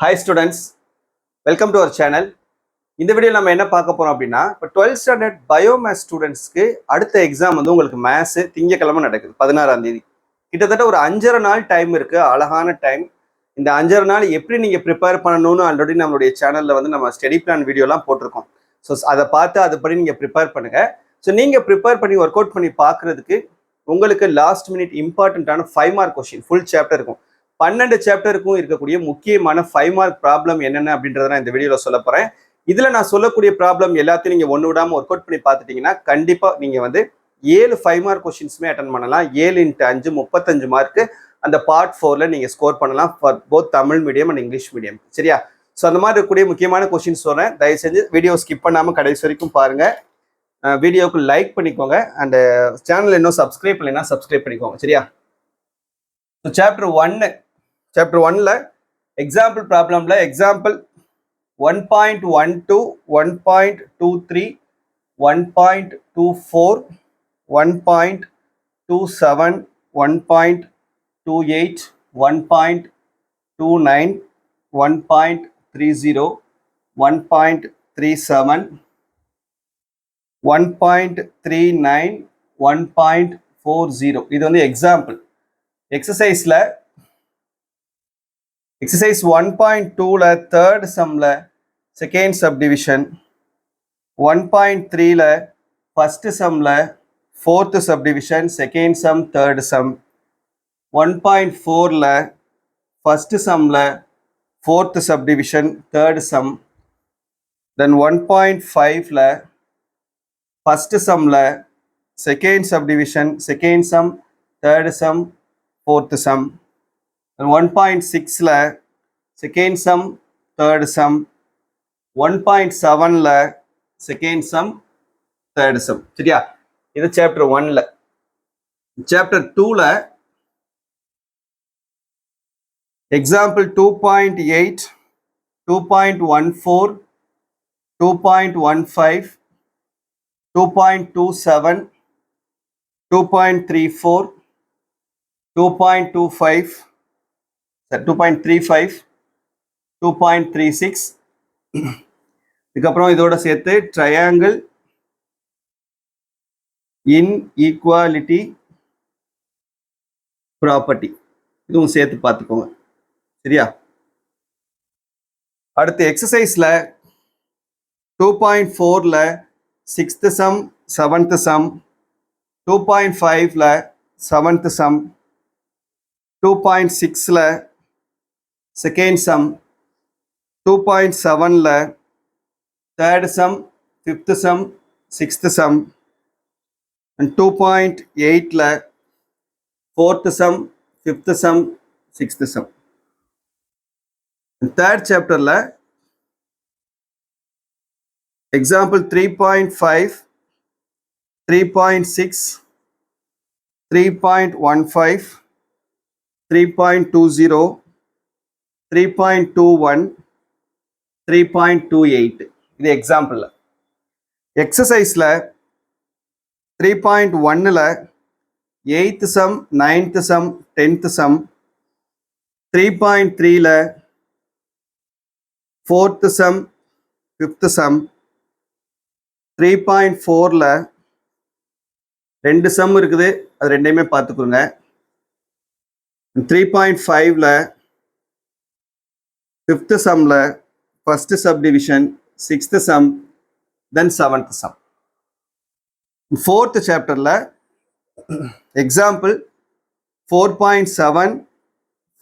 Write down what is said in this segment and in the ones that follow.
Hi students, welcome to our channel. இந்த video நம்ம என்ன பார்க்க போறோம் அப்படின்னா இப்போ 12th ஸ்டாண்டர்ட் பயோமேத்ஸ் ஸ்டூடெண்ட்ஸ்க்கு அடுத்த எக்ஸாம் வந்து உங்களுக்கு மேத்ஸ் திங்கக்கிழமை நடக்குது 16ஆம் தேதி. கிட்டத்தட்ட ஒரு 5.5 நாள் டைம் இருக்கு, அழகான டைம். இந்த 5.5 நாள் எப்படி நீங்க ப்ரிப்பேர் பண்ணணும்னு ஆல்ரெடி நம்மளுடைய சேனல்ல வந்து நம்ம ஸ்டடி பிளான் வீடியோலாம் போட்டிருக்கோம். ஸோ அதை பார்த்து அதுபடி நீங்க ப்ரிப்பேர் பண்ணுங்க. ஸோ நீங்க ப்ரிப்பேர் பண்ணி ஒர்க் அவுட் பண்ணி பார்க்கறதுக்கு உங்களுக்கு லாஸ்ட் மினிட் இம்பார்ட்டன்டான 5 மார்க் கொஸ்டின் ஃபுல் சாப்டர் இருக்கும். 12 சாப்டருக்கும் இருக்கக்கூடிய முக்கியமான 5 மார்க் ப்ராப்ளம் என்னென்ன அப்படின்றத நான் இந்த வீடியோவில் சொல்ல போறேன். இதுல நான் சொல்லக்கூடிய ப்ராப்ளம் எல்லாத்தையும் நீங்க ஒன்று விடாம ஒர்க் அவுட் பண்ணி பார்த்துட்டீங்கன்னா கண்டிப்பா நீங்க வந்து 7 5 மார்க் கொஸ்டின்ஸுமே அட்டன் பண்ணலாம். 7 × 5 35 மார்க்கு அந்த பார்ட் 4ல நீங்க ஸ்கோர் பண்ணலாம் for both Tamil medium and English medium. சரியா? ஸோ அந்த மாதிரி இருக்கக்கூடிய முக்கியமான கொஸ்டின்ஸ் சொல்றேன். தயவு செஞ்சு வீடியோ ஸ்கிப் பண்ணாம கடைசி வரைக்கும் பாருங்க. வீடியோக்கு லைக் பண்ணிக்கோங்க அண்ட் சேனல் இன்னும் சப்ஸ்கிரைப் பண்ணலைன்னா சப்ஸ்கிரைப் பண்ணிக்கோங்க. சரியா? ஸோ சாப்டர் 1ல எக்ஸாம்பிள் ப்ராப்ளம்ல எக்ஸாம்பிள் 1.12 1.23 1.24 1.27 1.28 1.29 1.30 1.37 1.39 1.40 இது வந்து எக்ஸாம்பிள். எக்ஸசைஸ்ல எக்ஸசைஸ் 1.2ல தேர்ட் சம்ல செகண்ட் சப்டிவிஷன், 1.3ல ஃபர்ஸ்ட் சம்ல fourth subdivision, second sum third sum, 1.4ல ஃபர்ஸ்ட் சம்ல fourth subdivision third sum, then 1.5ல ஃபர்ஸ்ட் சம்ல second subdivision second sum third sum fourth sum, 1.6ல செகண்ட் சம் தேர்ட் சம், 1.7ல செகண்ட் சம் தேர்ட் சம். சரியா? இது சாப்டர் 1ல. சாப்டர் 2ல எக்ஸாம்பிள் 2.8 2.14 2.15 2.27 2.34 2.25 2.35 2.36 இதுக்கப்புறம் இதோட சேர்த்து ட்ரையாங்கிள் இன்ஈக்வாலிட்டி ப்ராப்பர்ட்டி இதுவும் சேர்த்து பார்த்துக்கோங்க. சரியா? அடுத்து எக்ஸசைஸ்ல 2.4ல சிக்ஸ்த் சம் செவன்த் சம், 2.5ல செவன்த் சம், 2.6ல செகண்ட் சம், 2.7ல third sum fifth sum sixth sum, and 2.8ல fourth sum fifth sum sixth sum. Third சாப்டர்ல எக்ஸாம்பிள் 3.5 3.6 3.15 3.20 3.21 3.28 இது எக்ஸாம்பிள். எக்ஸசைஸ்ல 3.1ல 8th sum 9th sum 10th sum, 3.3ல 4th சம் 5th சம், 3.4ல 2 சம் இருக்குது, அது ரெண்டையுமே பார்த்துக்கோங்க. 3.5ல 5th சம்ல ஃபர்ஸ்ட் சப்டிவிஷன் சிக்ஸ்த் சம் தென் செவன்த் சம். ஃபோர்த் சாப்டர்ல எக்ஸாம்பிள் 4.7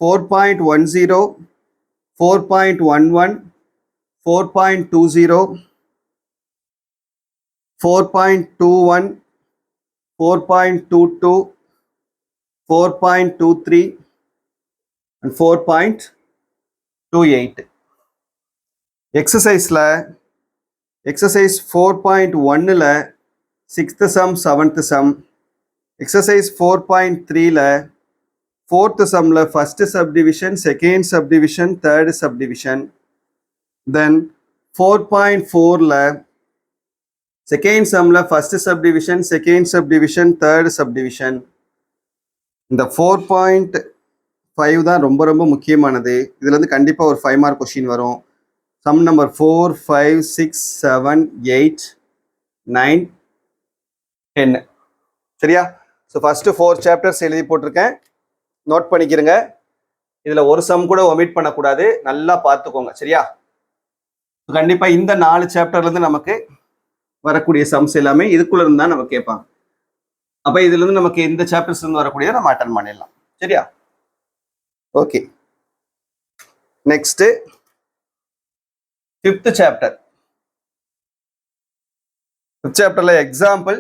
4.10 4.11 4.20 4.21 4.22 4.23 and 4.28. எக்ஸசைஸ்ல எக்ஸசைஸ் 4.1ல sixth sum seventh sum, exercise 4.3ல ஃபோர்த் சம்ல first subdivision second subdivision third subdivision, then 4.4ல செகண்ட் சம்ல first subdivision second subdivision third subdivision. இந்த 5 தான் ரொம்ப ரொம்ப முக்கியமானது. இதுல இருந்து கண்டிப்பா ஒரு 5 மார்க் கொஸ்டின் வரும். Sum number 4, 5, 6, 7, 8, 9, 10. சரியா? ஸோ ஃபர்ஸ்ட் 4 சாப்டர்ஸ் எழுதி போட்டிருக்கேன், நோட் பண்ணிக்கிறங்க. இதுல ஒரு சம் கூட ஒமிட் பண்ணக்கூடாது, நல்லா பார்த்துக்கோங்க. சரியா? கண்டிப்பா இந்த 4 சாப்டர்ல இருந்து நமக்கு வரக்கூடிய சம்ஸ் எல்லாமே இதுக்குள்ள இருந்து தான் நம்ம கேட்பாங்க. அப்ப இதுல இருந்து நமக்கு இந்த சாப்டர்ஸ் இருந்து வரக்கூடிய நம்ம அட்டன் பண்ணிடலாம். சரியா? Okay, next 5th chapter. 5th சாப்டர்ல எக்ஸாம்பிள்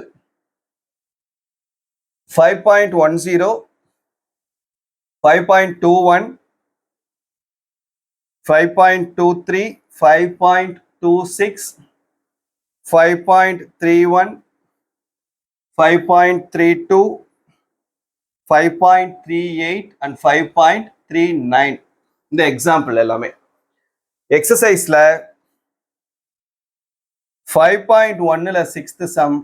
5.10, 5.21, 5.23, 5.26, 5.31, 5.32, 5.38 and 5.39. இந்த எக்ஸாம்பிள் எல்லாமே எக்ஸசைஸ்ல 5.1ல 6th some,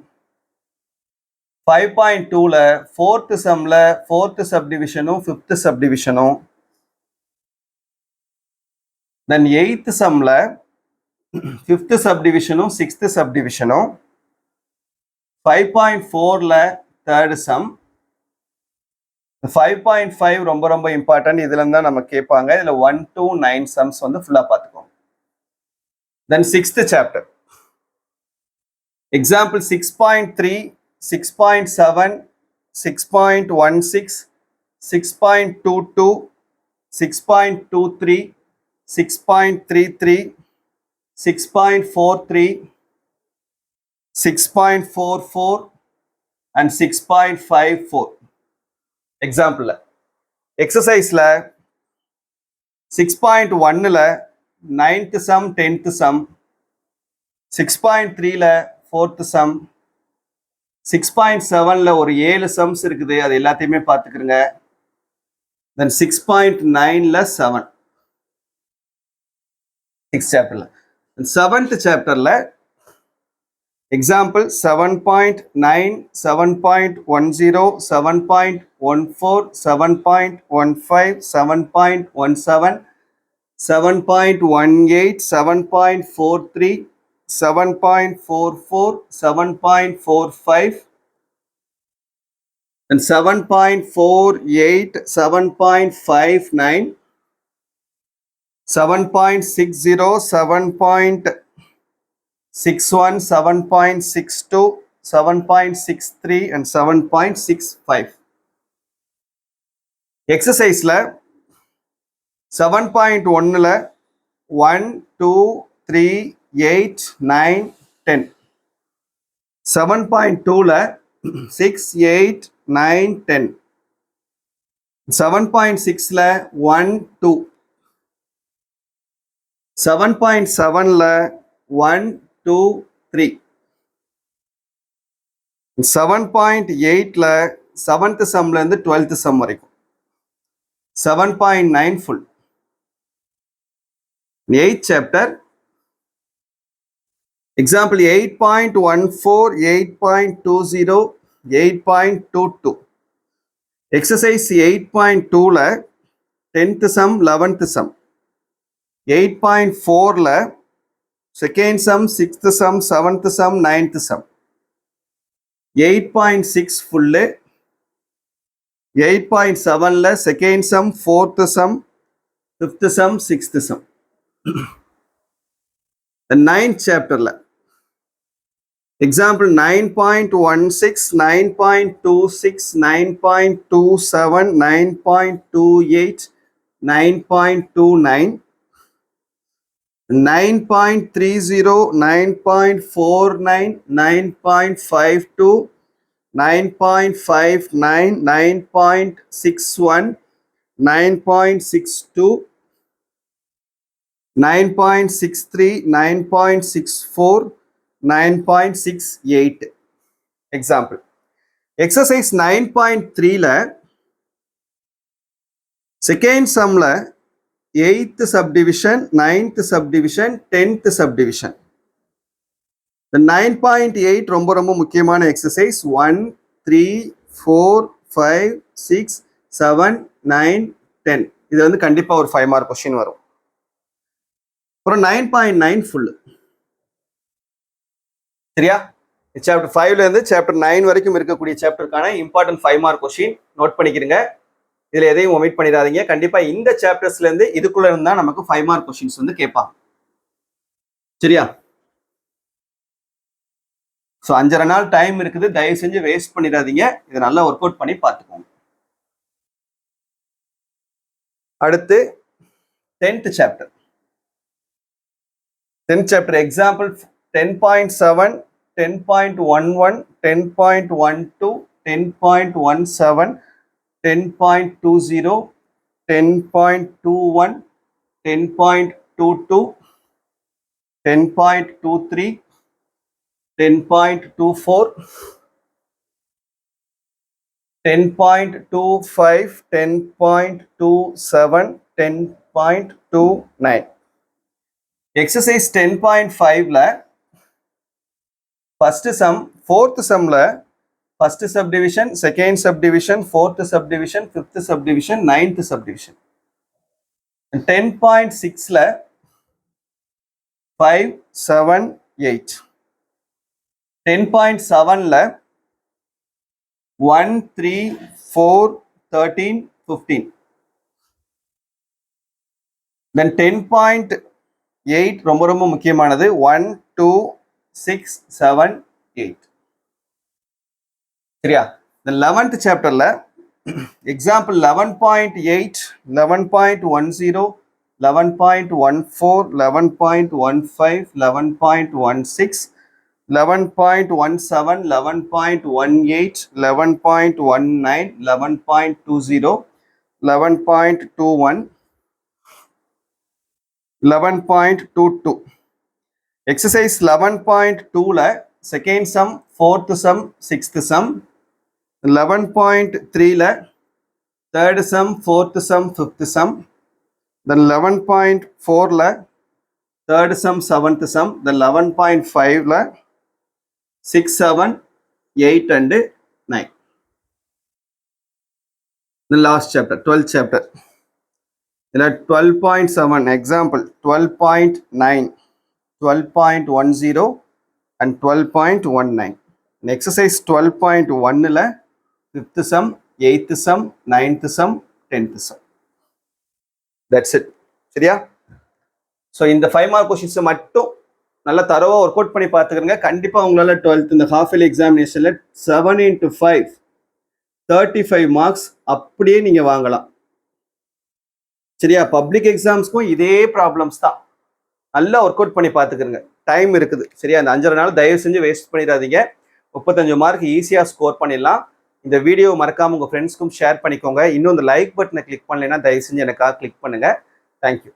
5.2ல 4th சம்ல 4th சப்டிவிஷனும் 5th சப்டிவிஷனும், தென் 8th சம்ல 5th சப்டிவிஷனும் 6th சப்டிவிஷனும், 5.4ல 3rd some, 5.5 ரொம்ப ரொம்ப இம்பார்ட்டன்ட். இதுல இருந்தா நம்ம கேட்பாங்க. இதுல 1 to 9 சம்ஸ் வந்து ஃபுல்லா பார்த்துக்கோங்க. தென் 6th chapter example 6.3, 6.7, 6.16, 6.22, 6.23, 6.33, 6.43, 6.44 and 6.54. Example எக்ஸசைஸ்ல 6.1ல 9th சம் 10th சம், 6.3ல 4th சம், 6.7ல ஒரு 7 சம்ஸ் இருக்குது, அது எல்லாத்தையுமே பார்த்துக்கிறங்க. தென் 6.9ல 7 6th சாப்டர்ல. 7th சாப்டர்ல எக்ஸாம்பிள் 7.9, 7.10, 7.14, 7.15, 7.17, 7.18, 7.43, 7.44, 7.45 and 7.48, 7.59, 7.60, 7.61, 7.62, 7.63 and 7.65. எக்ஸசைஸ்ல 7.1ல 1, 2, 3, 8, 9, 10. 7.2ல 6, 8, 9, 10. 7.6ல 1, 2. 7.7ல 1, 2, 3. 7.8ல 7th சம்ல இருந்து 12th சம் வரைக்கும். 7.9 full. 8th chapter example 8.14, 8.20, 8.22. exercise 8.2ல 10th sum 11th sum. 8.4ல second sum 6th sum 7th sum 9th sum. 8.6 full. 8.7ல second sum 4th sum 5th sum 6th sum. the 9th chapterல example 9.16, 9.26, 9.27, 9.28, 9.29, 9.30, 9.49, 9.52, 9.59, 9.61, 9.62, 9.63, 9.64, 9.68. example exercise 9.3ல second sumல 8th subdivision, 9th subdivision, 10th subdivision. the 9.8 ரொம்ப ரொம்ப முக்கியமான exercise. 1, 3, 4, 5, 6, 7, 9, 10. இது வந்து கண்டிப்பா ஒரு 5 mark question வரும். அப்புறம் 9.9 full. சரியா? சாப்டர் 5ல இருந்து சாப்டர் 9 வரைக்கும் இருக்கக்கூடிய சாப்டருக்கான இம்பார்ட்டன்ட் 5 மார்க் கொஸ்டின் நோட் பண்ணிக்கிறீங்க. இதுல எதையும் ஒமிட் பண்ணிடாதீங்க. கண்டிப்பா இந்த சாப்டர்ஸ்ல இருந்து இதுக்குள்ள இருந்தா நமக்கு 5 மார்க் கொஸ்டின்ஸ் வந்து கேட்பாங்க. சரியா? ஸோ 5.5 நாள் டைம் இருக்குது, தயவு செஞ்சு வேஸ்ட் பண்ணிடாதீங்க. இதை நல்லா ஒர்க் அவுட் பண்ணி பார்த்துக்கோங்க. அடுத்து 10th chapter. 10th chapter example 10.7, 10.11, 10.12, 10.17, 10.20, 10.21, 10.22, 10.23, 10.24, 10.25, 10.27, 10.29. Exercise 10.5ல ஃபர்ஸ்ட் சம், ஃபோர்த் சம்ல first subdivision, second subdivision, fourth subdivision, fifth subdivision, ninth subdivision. 10.6ல 5, 7, 8. 10.7ல 1, 3, 4, 13, 15. Then 10.8 ரொம்ப ரொம்ப முக்கியமானது. 1, 2, 6, 7, 8. சரியா? இந்த 11th சாப்டர்ல எக்ஸாம்பிள் 11.8, 11.10, 11.14, 11.15, 11.16, 11.17, 11.18, 11.19, 11.20, 11.21, 11.22. எக்ஸசைஸ் 11.2ல second sum, fourth sum, sixth sum. 11.3ல third sum, fourth sum, fifth sum. Then 11.4ல third sum, seventh sum. Then 11.5ல 6, 7, 8 and 9. The last chapter, 12th chapter. There are 12.7 example, 12.9, 12.10 and 12.19. In exercise 12.1ல 5th sum, 8th sum, 9th sum, 10th sum. That's it. சரியா? So இந்த 5 mark கொஸ்டின்ஸை மட்டும் நல்லா தரவா work out பண்ணி பார்த்துக்கிறங்க. கண்டிப்பா உங்களால 12th இந்த ஹாஃப் இயர்லி எக்ஸாமினேஷன்ல 7 into 5 35 மார்க்ஸ் அப்படியே நீங்க வாங்கலாம். சரியா? பப்ளிக் எக்ஸாம்ஸ்க்கும் இதே ப்ராப்ளம்ஸ் தான். நல்லா ஒர்க் அவுட் பண்ணி பார்த்துக்கிறங்க. டைம் இருக்குது. சரியா? அந்த 5.5 நாள் தயவு செஞ்சு வேஸ்ட் பண்ணிடாதீங்க. 35 மார்க் ஈஸியா ஸ்கோர் பண்ணிடலாம். இந்த வீடியோ மறக்காம உங்க ஃப்ரெண்ட்ஸ்க்கும் ஷேர் பண்ணிக்கோங்க. இன்னும் இந்த லைக் பட்டனை கிளிக் பண்ணலைன்னா தயவு செஞ்சு எனக்காக கிளிக் பண்ணுங்க. தேங்க்யூ.